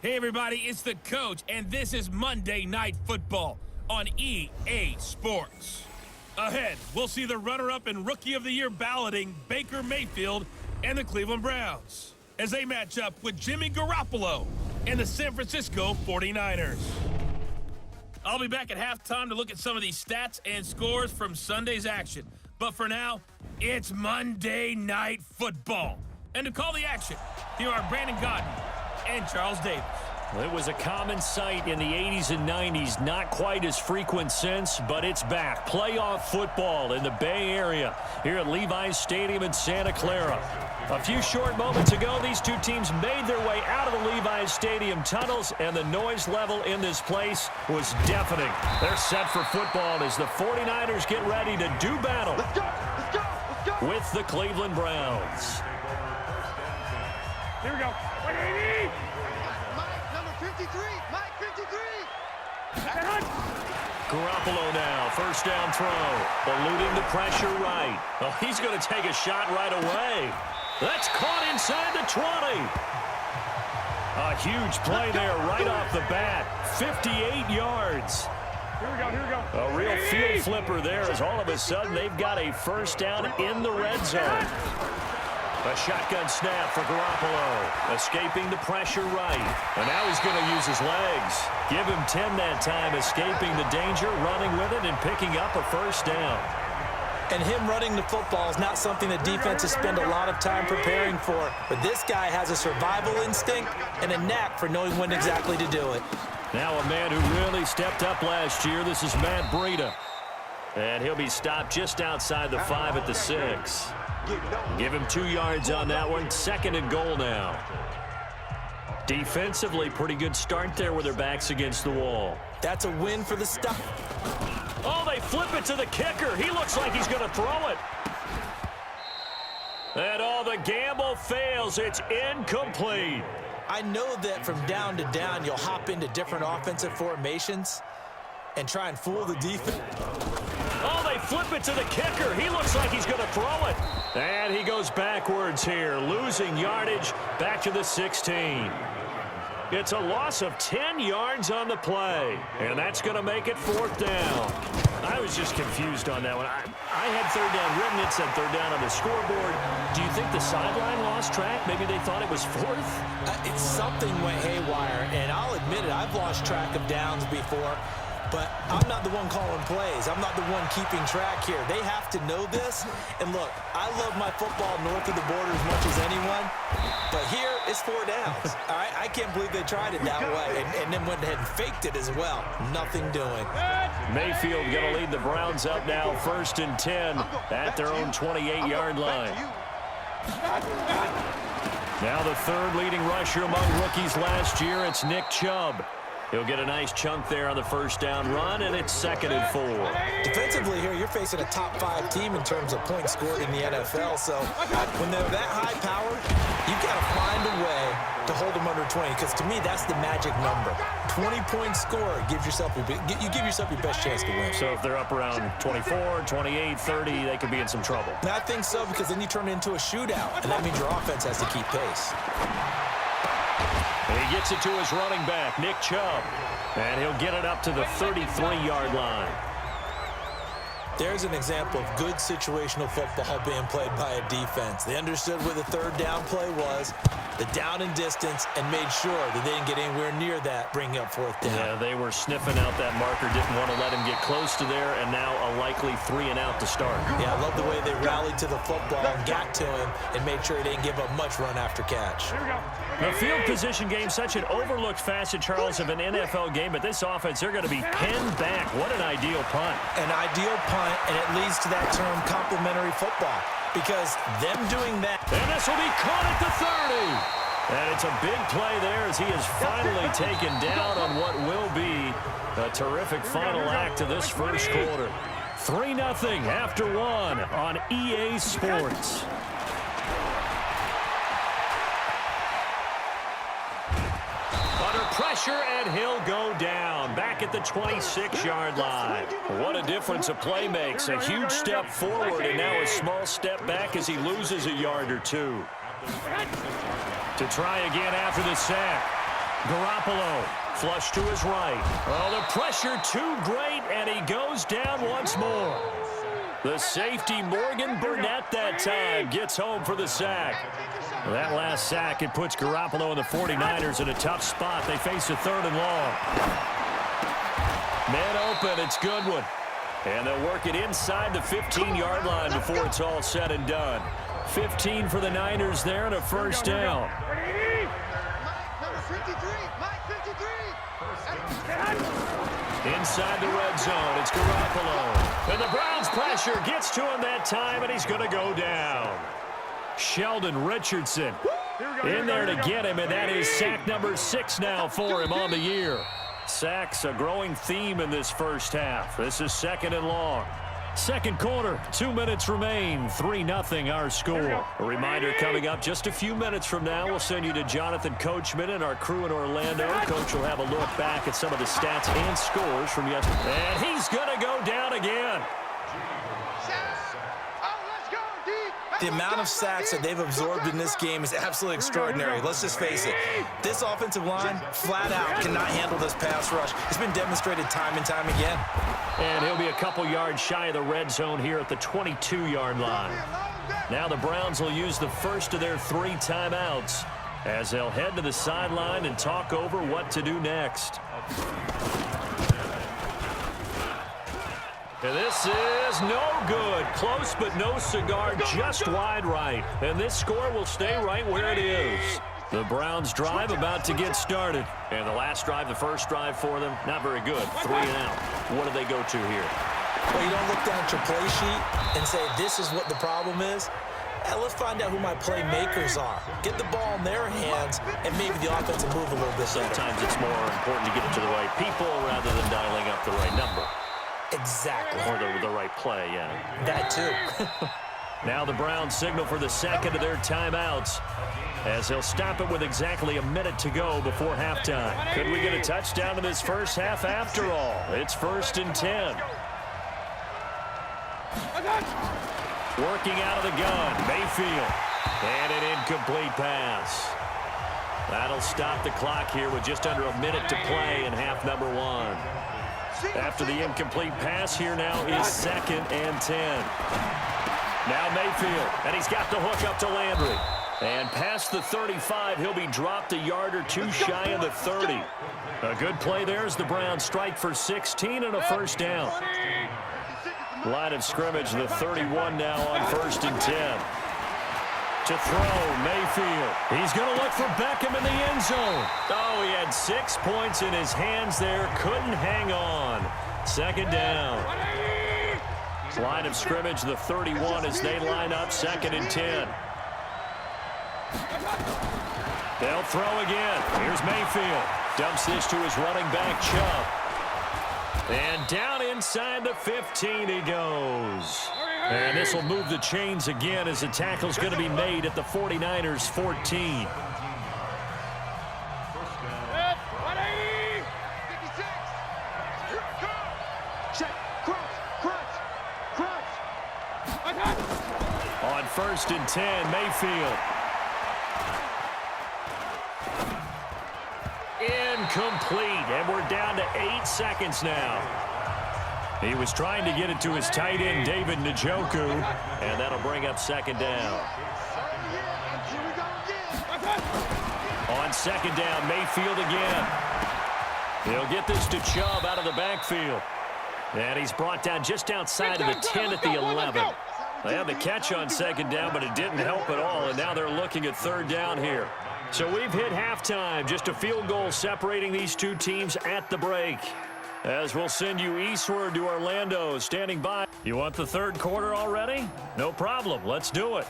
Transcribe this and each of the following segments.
Hey everybody, it's the coach, and this is Monday Night Football on EA Sports. Ahead, we'll see the runner-up and Rookie of the Year balloting Baker Mayfield and the Cleveland Browns as they match up with Jimmy Garoppolo and the San Francisco 49ers. I'll be back at halftime to look at some of these stats and scores from Sunday's action. But for now, it's Monday Night Football. And to call the action, here are Brandon Godden and Charles Davis. Well, it was a common sight in the 80s and 90s, not quite as frequent since, but it's back. Playoff football in the Bay Area here at Levi's Stadium in Santa Clara. A few short moments ago, these two teams made their way out of the Levi's Stadium tunnels, and the noise level in this place was deafening. They're set for football as the 49ers get ready to do battle with the Cleveland Browns. Here we go. Mike, number 53. Mike, 53. Garoppolo now, first down throw, eluding the pressure right. Oh, he's going to take a shot right away. That's caught inside the 20. A huge play there right off the bat. 58 yards. Here we go. A real field flipper there as all of a sudden they've got a first down in the red zone. A shotgun snap for Garoppolo, escaping the pressure right. And now he's going to use his legs. Give him 10 that time, escaping the danger, running with it, and picking up a first down. And him running the football is not something that defenses spend a lot of time preparing for. But this guy has a survival instinct and a knack for knowing when exactly to do it. Now a man who really stepped up last year. This is Matt Breida. And he'll be stopped just outside the 5 at the 6. Give him 2 yards on that one. Second and goal now. Defensively, pretty good start there with their backs against the wall. That's a win for the stop. Oh, they flip it to the kicker. He looks like he's going to throw it. And all the gamble fails. It's incomplete. I know that from down to down, you'll hop into different offensive formations and try and fool the defense. Oh, they flip it to the kicker. He looks like he's going to throw it. And he goes backwards here, losing yardage back to the 16. It's a loss of 10 yards on the play, and that's going to make it 4th down. I was just confused on that one. I had third down written. It said third down on the scoreboard. Do you think the sideline lost track? Maybe they thought it was 4th? It's something went haywire, and I'll admit it, I've lost track of downs before. But I'm not the one calling plays. I'm not the one keeping track here. They have to know this. And look, I love my football north of the border as much as anyone. But here, it's 4 downs. All right? I can't believe they tried it that way and then went ahead and faked it as well. Nothing doing. Mayfield going to lead the Browns up now, 1st and 10 at their own 28-yard line. Now the 3rd leading rusher among rookies last year, it's Nick Chubb. He'll get a nice chunk there on the first down run, and it's 2nd and 4. Defensively here, you're facing a top 5 team in terms of points scored in the NFL. So when they're that high powered, you've got to find a way to hold them under 20. Because to me, that's the magic number. 20-point score gives yourself you give yourself your best chance to win. So if they're up around 24, 28, 30, they could be in some trouble. And I think so, because then you turn it into a shootout, and that means your offense has to keep pace. And he gets it to his running back, Nick Chubb. And he'll get it up to the 33-yard line. There's an example of good situational football being played by a defense. They understood where the third down play was, the down and distance, and made sure that they didn't get anywhere near that, bringing up 4th down. Yeah, they were sniffing out that marker, didn't want to let him get close to there, and now a likely 3 and out to start. Yeah, I love the way they rallied to the football and got to him and made sure he didn't give up much run after catch. The field position game, such an overlooked facet, Charles, of an NFL game, but this offense, they're going to be pinned back. What an ideal punt. An ideal punt, and it leads to that term complementary football, because them doing that. And this will be caught at the 30. And it's a big play there as he is finally taken down on what will be a terrific final act of this first quarter. 3-0 after 1 on EA Sports. Pressure, and he'll go down back at the 26-yard line. What a difference a play makes. A huge step forward and now a small step back as he loses a yard or two. To try again after the sack. Garoppolo, flush to his right. Oh, the pressure too great, and he goes down once more. The safety, Morgan Burnett, that time gets home for the sack. That last sack, it puts Garoppolo and the 49ers in a tough spot. They face a 3rd and long. Man open, it's Goodwin. And they'll work it inside the 15-yard line before it's all said and done. 15 for the Niners there and a first down. Number 53, Mike 53. Inside the red zone, it's Garoppolo. And the Browns pressure gets to him that time, and he's going to go down. Sheldon Richardson in there to get him, and that is sack number 6 now for him on the year. Sacks, a growing theme in this first half. This is 2nd and long. Second quarter, 2 minutes remain, 3-0 our score. A reminder coming up just a few minutes from now, we'll send you to Jonathan Coachman and our crew in Orlando. Coach will have a look back at some of the stats and scores from yesterday. And he's going to go down again. The amount of sacks that they've absorbed in this game is absolutely extraordinary. Let's just face it. This offensive line, flat out, cannot handle this pass rush. It's been demonstrated time and time again. And he'll be a couple yards shy of the red zone here at the 22-yard line. Now the Browns will use the first of their 3 timeouts as they'll head to the sideline and talk over what to do next. And this is no good. Close but no cigar, just wide right. And this score will stay right where it is. The Browns drive about to get started. And the last drive, the first drive for them, not very good. 3 and out. What do they go to here? Well, you don't look down at your play sheet and say, this is what the problem is. Let's find out who my playmakers are. Get the ball in their hands, and maybe the offense will move a little bit better. Sometimes it's more important to get it to the right people rather than dialing up the right number. Exactly. Or the right play, yeah. That too. Now the Browns signal for the second of their timeouts as they'll stop it with exactly a minute to go before halftime. Could we get a touchdown in this first half after all? It's 1st and 10. Working out of the gun, Mayfield. And an incomplete pass. That'll stop the clock here with just under a minute to play in half number 1. After the incomplete pass, here now is 2nd and 10. Now Mayfield, and he's got the hook up to Landry. And past the 35, he'll be dropped a yard or 2 shy of the 30. A good play there as the Browns strike for 16 and a first down. Line of scrimmage, the 31 now on 1st and 10. To throw, Mayfield. He's going to look for Beckham in the end zone. Oh, he had 6 points in his hands there. Couldn't hang on. 2nd down. Line of scrimmage, the 31 as they line up 2nd and 10. They'll throw again. Here's Mayfield. Dumps this to his running back, Chubb. And down inside the 15 he goes. And this will move the chains again as the tackle's going to be made at the 49ers 14. On 1st and 10, Mayfield. Incomplete, and we're down to 8 seconds now. He was trying to get it to his tight end, David Njoku, and that'll bring up 2nd down. On 2nd down, Mayfield again. He'll get this to Chubb out of the backfield. And he's brought down just outside of the 10 at the 11. They had the catch on 2nd down, but it didn't help at all, and now they're looking at 3rd down here. So we've hit halftime, just a field goal separating these two teams at the break. As we'll send you eastward to Orlando, standing by. You want the 3rd quarter already? No problem. Let's do it.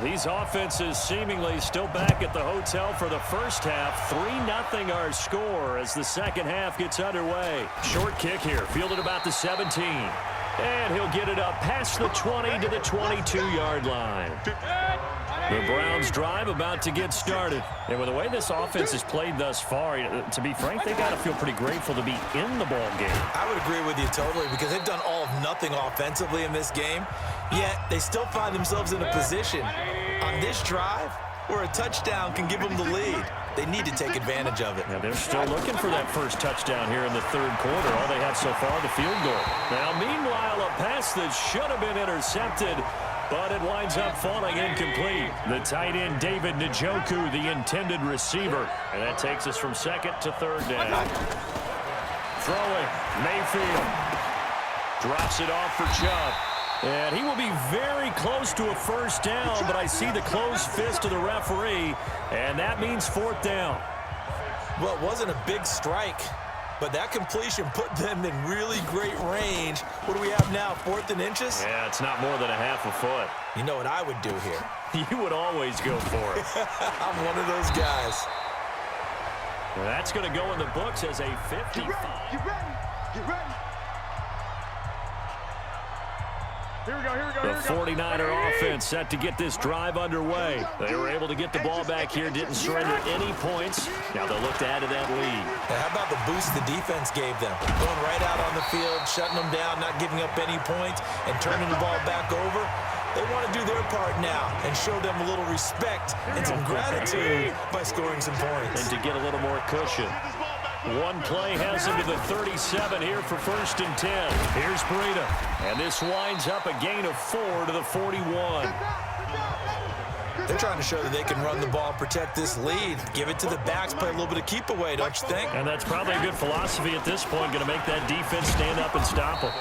These offenses seemingly still back at the hotel for the first half. 3-0 our score as the second half gets underway. Short kick here, fielded about the 17. And he'll get it up past the 20 to the 22-yard line. The Browns drive about to get started. And with the way this offense has played thus far, to be frank, they got to feel pretty grateful to be in the ball game. I would agree with you totally because they've done all of nothing offensively in this game, yet they still find themselves in a position on this drive where a touchdown can give them the lead. They need to take advantage of it. Yeah, they're still looking for that first touchdown here in the third quarter. All they have so far, the field goal. Now, meanwhile, a pass that should have been intercepted, but it winds up falling incomplete. The tight end, David Njoku, the intended receiver. And that takes us from second to third down. Throwing, Mayfield. Drops it off for Chubb. And he will be very close to a first down, but I see the closed fist of the referee, and that means fourth down. Well, it wasn't a big strike, but that completion put them in really great range. What do we have now, 4th and inches? Yeah, it's not more than a half a foot. You know what I would do here? You would always go for it. I'm one of those guys. Well, that's going to go in the books as a 55. Get ready. Get ready. Here we go, here we go, The here we go. 49er offense set to get this drive underway. They were able to get the ball back here, didn't surrender any points. Now they'll look to add to that lead. Now, how about the boost the defense gave them? Going right out on the field, shutting them down, not giving up any points, and turning the ball back over. They want to do their part now and show them a little respect and some gratitude by scoring some points. And to get a little more cushion. One play has him to the 37 here for 1st and 10. Here's Breida. And this winds up a gain of 4 to the 41. They're trying to show that they can run the ball and protect this lead. Give it to the backs, play a little bit of keep away, don't you think? And that's probably a good philosophy at this point. Going to make that defense stand up and stop him.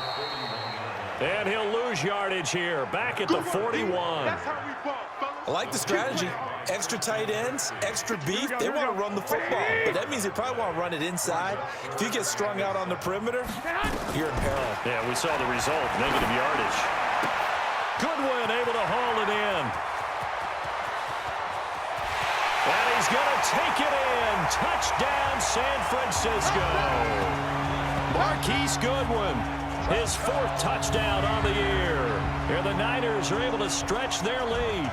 And he'll lose yardage here. Back at the 41. I like the strategy. Extra tight ends, extra beef. They want to run the football, but that means they probably want to run it inside. If you get strung out on the perimeter, you're in peril. Yeah, we saw the result, negative yardage. Goodwin able to haul it in. And he's going to take it in. Touchdown, San Francisco. Marquise Goodwin, his 4th touchdown on the year. Here the Niners are able to stretch their lead.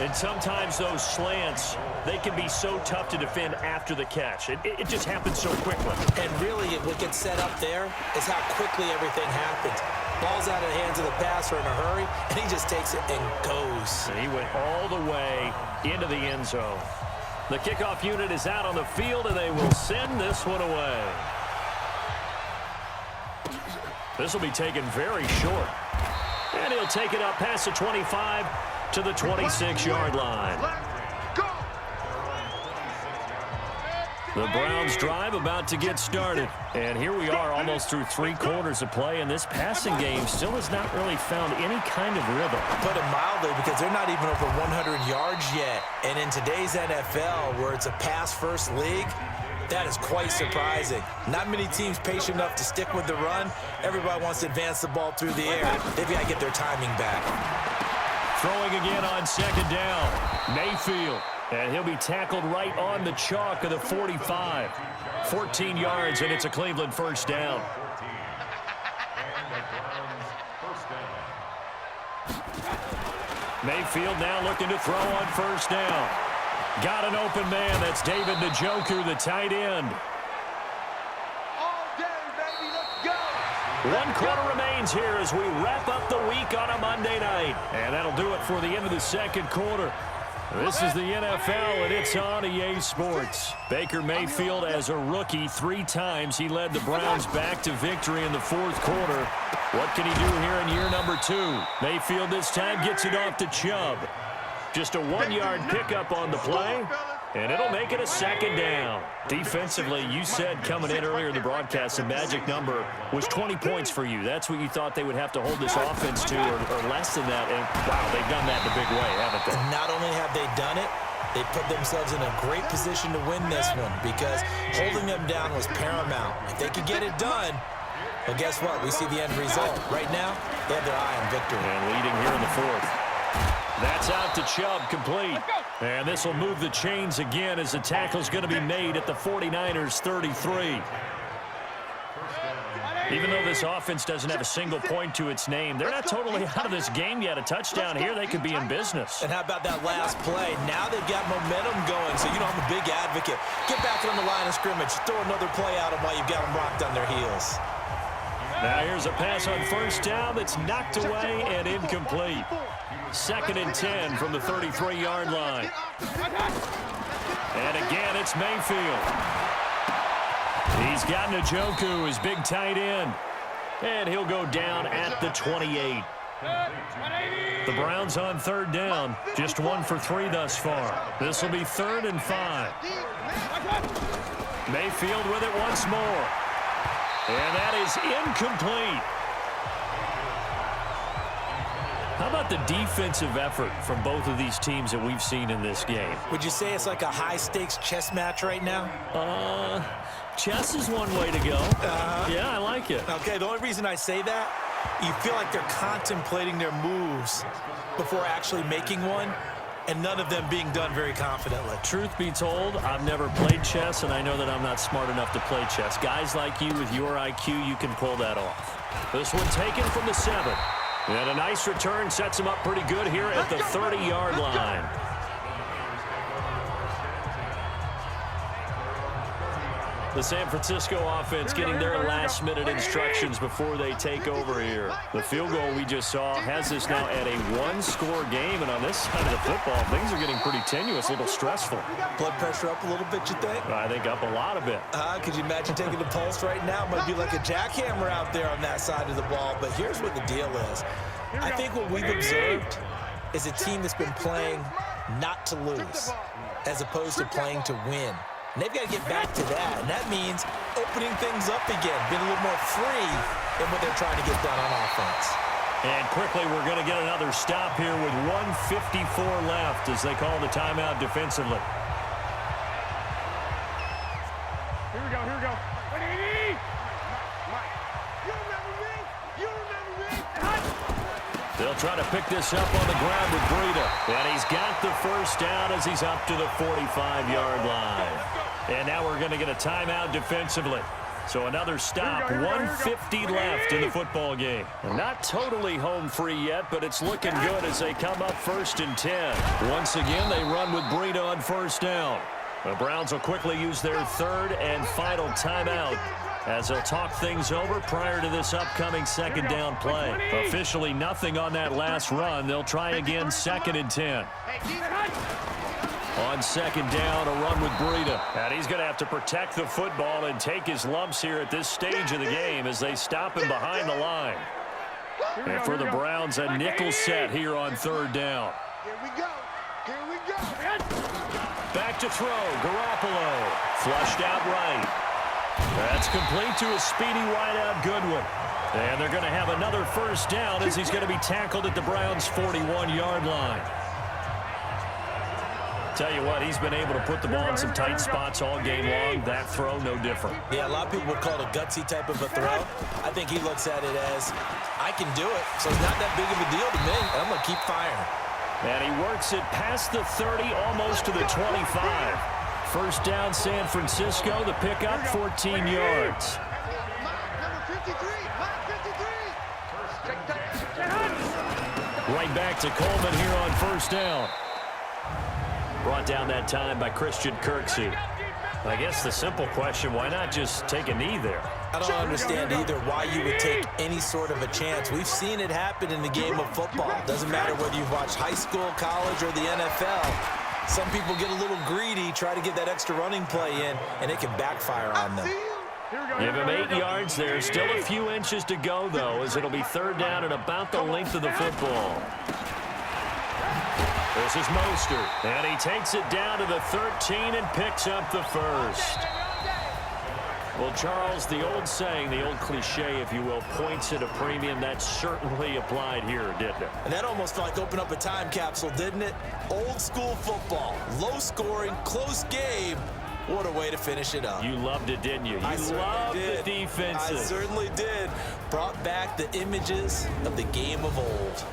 And sometimes those slants, they can be so tough to defend after the catch. It just happens so quickly. And really, what gets set up there is how quickly everything happens. Ball's out of the hands of the passer in a hurry, and he just takes it and goes. And he went all the way into the end zone. The kickoff unit is out on the field, and they will send this one away. This will be taken very short. And he'll take it up past the 25 to the 26-yard line. The Browns drive about to get started. And here we are almost through 3 quarters of play, and this passing game still has not really found any kind of rhythm. Put it mildly, because they're not even over 100 yards yet. And in today's NFL, where it's a pass-first league, that is quite surprising. Not many teams patient enough to stick with the run. Everybody wants to advance the ball through the air. They've got to get their timing back. Throwing again on 2nd down. Mayfield. And he'll be tackled right on the chalk of the 45. 14 yards, and it's a Cleveland first down. Mayfield now looking to throw on 1st down. Got an open man. That's David Njoku, the tight end. All day, baby, let's go. 1 quarter remains here as we wrap up the week on a Monday night. And that'll do it for the end of the 2nd quarter. This is the NFL, and it's on EA Sports. Baker Mayfield, as a rookie, 3 times he led the Browns back to victory in the 4th quarter. What can he do here in year number 2? Mayfield this time gets it off to Chubb. Just a 1-yard pickup on the play, and it'll make it a 2nd down. Defensively, you said coming in earlier in the broadcast, the magic number was 20 points for you. That's what you thought they would have to hold this offense to, or less than that. And, wow, they've done that in a big way, haven't they? And not only have they done it, they put themselves in a great position to win this one, because holding them down was paramount. If they could get it done, well, guess what? We see the end result. Right now, they have their eye on victory. And leading here in the 4th. That's out to Chubb, complete. And this will move the chains again as the tackle's going to be made at the 49ers' 33. Even though this offense doesn't have a single point to its name, they're not totally out of this game yet. A touchdown here, they could be in business. And how about that last play? Now they've got momentum going, so you know I'm a big advocate. Get back on the line of scrimmage. Throw another play out of while you've got them rocked on their heels. Now here's a pass on first down that's knocked away and incomplete. 2nd and 10 from the 33-yard line. And again, it's Mayfield. He's got Njoku, his big tight end. And he'll go down at the 28. The Browns on 3rd down. Just 1 for 3 thus far. This will be 3rd and 5. Mayfield with it once more. And that is incomplete. How about the defensive effort from both of these teams that we've seen in this game? Would you say it's like a high-stakes chess match right now? Chess is one way to go. Yeah, I like it. Okay, the only reason I say that, you feel like they're contemplating their moves before actually making one, and none of them being done very confidently. Truth be told, I've never played chess, and I know that I'm not smart enough to play chess. Guys like you with your IQ, you can pull that off. This one taken from the 7. And a nice return sets him up pretty good here at the 30-yard line. The San Francisco offense getting their last-minute instructions before they take over here. The field goal we just saw has us now at a 1-score game, and on this side of the football, things are getting pretty tenuous, a little stressful. Blood pressure up a little bit, you think? I think up a lot of it. Could you imagine taking the pulse right now? It might be like a jackhammer out there on that side of the ball, but here's what the deal is. I think what we've observed is a team that's been playing not to lose as opposed to playing to win. And they've got to get back to that, and that means opening things up again, being a little more free in what they're trying to get done on offense. And quickly, we're going to get another stop here with 1:54 left as they call the timeout defensively. Here we go, here we go. They'll try to pick this up on the ground with Breida. And he's got the first down as he's up to the 45-yard line. And now we're going to get a timeout defensively. So another stop, 1:50 left in the football game. Not totally home free yet, but it's looking good as they come up 1st and 10. Once again, they run with Breida on first down. The Browns will quickly use their 3rd and final timeout as they'll talk things over prior to this upcoming 2nd down play. Officially nothing on that last run. They'll try again 2nd and 10. On 2nd down, a run with Breida. And he's going to have to protect the football and take his lumps here at this stage of the game as they stop him behind the line. And for the Browns, a nickel set here on 3rd down. Here we go. Here we go. Back to throw. Garoppolo. Flushed out right. That's complete to a speedy wideout Goodwin. And they're going to have another first down as he's going to be tackled at the Browns' 41-yard line. Tell you what, he's been able to put the ball in some tight spots all game long. That throw, no different. Yeah, a lot of people would call it a gutsy type of a throw. I think he looks at it as, I can do it, so it's not that big of a deal to me. I'm going to keep firing. And he works it past the 30, almost to the 25. First down, San Francisco. The pickup, 14 yards. Right back to Coleman here on first down. Brought down that time by Christian Kirksey. I guess the simple question, why not just take a knee there? I don't understand either why you would take any sort of a chance. We've seen it happen in the game of football. Doesn't matter whether you've watched high school, college, or the NFL. Some people get a little greedy, try to get that extra running play in, and it can backfire on them. Give him 8 yards there. Still a few inches to go, though, as it'll be 3rd down and about the length of the football. This is Mostert, and he takes it down to the 13 and picks up the first. Well, Charles, the old saying, the old cliche, if you will, points at a premium. That certainly applied here, didn't it? And that almost like opened up a time capsule, didn't it? Old school football, low scoring, close game. What a way to finish it up. You loved it, didn't you? You loved the defenses. I certainly did. Brought back the images of the game of old.